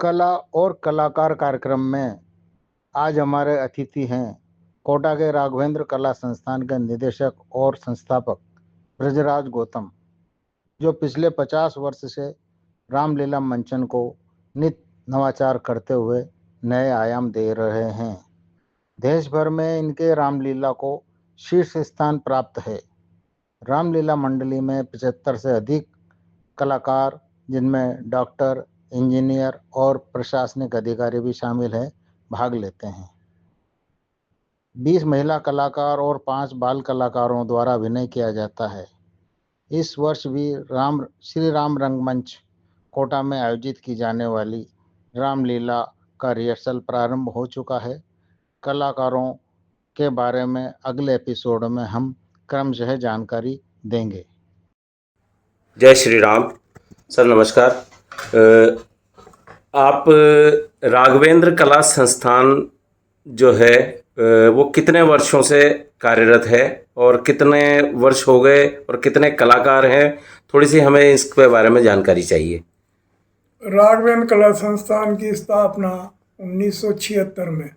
कला और कलाकार कार्यक्रम में आज हमारे अतिथि हैं कोटा के राघवेंद्र कला संस्थान के निदेशक और संस्थापक ब्रजराज गौतम, जो पिछले 50 वर्ष से रामलीला मंचन को नित नवाचार करते हुए नए आयाम दे रहे हैं। देश भर में इनके रामलीला को शीर्ष स्थान प्राप्त है। रामलीला मंडली में 75 से अधिक कलाकार, जिनमें डॉक्टर, इंजीनियर और प्रशासनिक अधिकारी भी शामिल हैं, भाग लेते हैं। 20 महिला कलाकार और 5 बाल कलाकारों द्वारा अभिनय किया जाता है। इस वर्ष भी श्री राम रंगमंच कोटा में आयोजित की जाने वाली रामलीला का रिहर्सल प्रारंभ हो चुका है। कलाकारों के बारे में अगले एपिसोड में हम क्रमशः जानकारी देंगे। जय श्री राम। सर नमस्कार। आप राघवेंद्र कला संस्थान जो है वो कितने वर्षों से कार्यरत है और कितने वर्ष हो गए और कितने कलाकार हैं, थोड़ी सी हमें इसके बारे में जानकारी चाहिए। राघवेंद्र कला संस्थान की स्थापना 1976 में,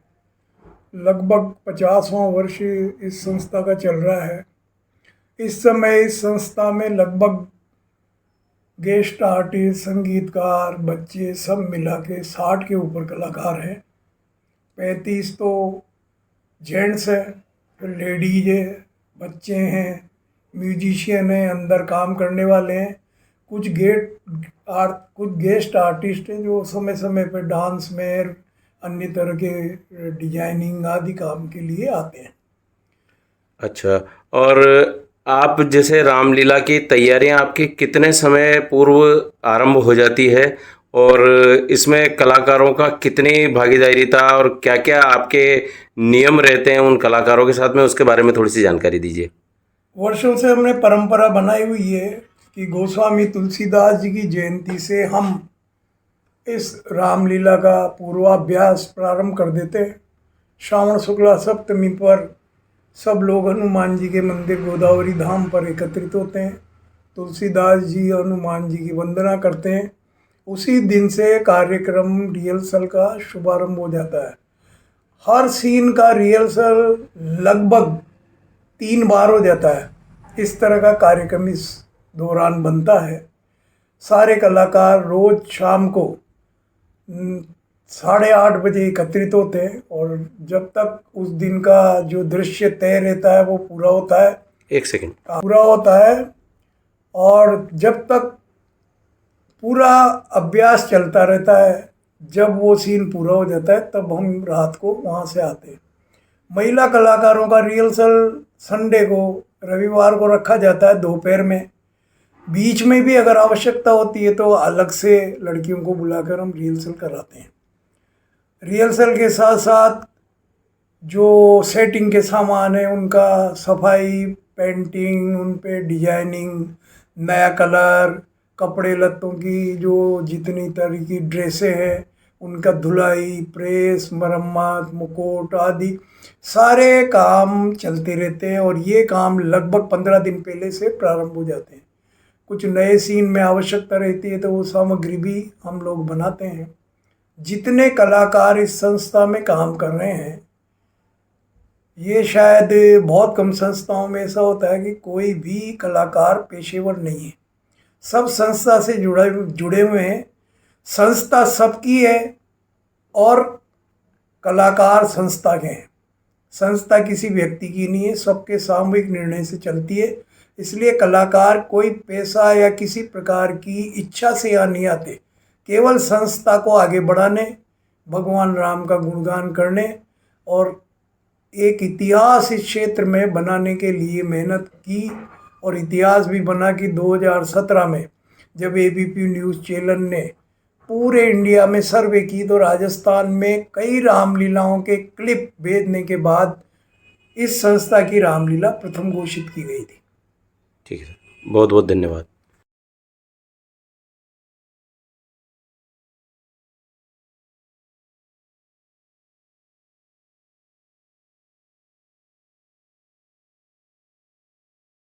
लगभग 50वां वर्ष इस संस्था का चल रहा है। इस समय इस संस्था में लगभग गेस्ट आर्टिस्ट, संगीतकार, बच्चे सब मिला के 60 के ऊपर कलाकार हैं। 35 तो जेंट्स हैं, फिर लेडीज है, बच्चे हैं, म्यूजिशियन हैं, अंदर काम करने वाले हैं। कुछ गेस्ट आर्टिस्ट हैं जो समय समय पर डांस में, अन्य तरह के डिजाइनिंग आदि काम के लिए आते हैं। अच्छा, और आप जैसे रामलीला की तैयारियां आपकी कितने समय पूर्व आरंभ हो जाती है और इसमें कलाकारों का कितनी भागीदारी था और क्या क्या आपके नियम रहते हैं उन कलाकारों के साथ में, उसके बारे में थोड़ी सी जानकारी दीजिए। वर्षों से हमने परंपरा बनाई हुई है कि गोस्वामी तुलसीदास जी की जयंती से हम इस रामलीला का पूर्वाभ्यास प्रारंभ कर देते। श्रावण शुक्ला सप्तमी पर सब लोग हनुमान जी के मंदिर गोदावरी धाम पर एकत्रित होते हैं। तुलसीदास जी हनुमान जी की वंदना करते हैं। उसी दिन से कार्यक्रम रिहर्सल का शुभारंभ हो जाता है। हर सीन का रिहर्सल लगभग 3 बार हो जाता है। इस तरह का कार्यक्रम इस दौरान बनता है। सारे कलाकार रोज शाम को 8:30 बजे एकत्रित होते हैं और जब तक उस दिन का जो दृश्य तय रहता है वो पूरा होता है, 1 सेकंड पूरा होता है, और जब तक पूरा अभ्यास चलता रहता है, जब वो सीन पूरा हो जाता है तब हम रात को वहाँ से आते हैं। महिला कलाकारों का रिहर्सल संडे को, रविवार को रखा जाता है दोपहर में। बीच में भी अगर आवश्यकता होती है तो अलग से लड़कियों को बुलाकर हम रिहर्सल कराते हैं। रिहर्सल के साथ साथ जो सेटिंग के सामान है उनका सफाई, पेंटिंग, उन पे डिजाइनिंग, नया कलर, कपड़े लत्तों की जो जितनी तरह की ड्रेसें हैं उनका धुलाई, प्रेस, मरम्मत, मुकुट आदि सारे काम चलते रहते हैं और ये काम लगभग 15 दिन पहले से प्रारंभ हो जाते हैं। कुछ नए सीन में आवश्यकता रहती है तो वो सामग्री भी हम लोग बनाते हैं। जितने कलाकार इस संस्था में काम कर रहे हैं, ये शायद बहुत कम संस्थाओं में ऐसा होता है कि कोई भी कलाकार पेशेवर नहीं है। सब संस्था से जुड़े हुए हैं। संस्था सबकी है और कलाकार संस्था के हैं। संस्था किसी व्यक्ति की नहीं है, सबके सामूहिक निर्णय से चलती है। इसलिए कलाकार कोई पैसा या किसी प्रकार की इच्छा से यहाँ नहीं आते, केवल संस्था को आगे बढ़ाने, भगवान राम का गुणगान करने और एक इतिहास इस क्षेत्र में बनाने के लिए मेहनत की। और इतिहास भी बना कि 2017 में जब एबीपी न्यूज़ चैनल ने पूरे इंडिया में सर्वे की तो राजस्थान में कई रामलीलाओं के क्लिप भेजने के बाद इस संस्था की रामलीला प्रथम घोषित की गई थी। ठीक है, बहुत बहुत धन्यवाद।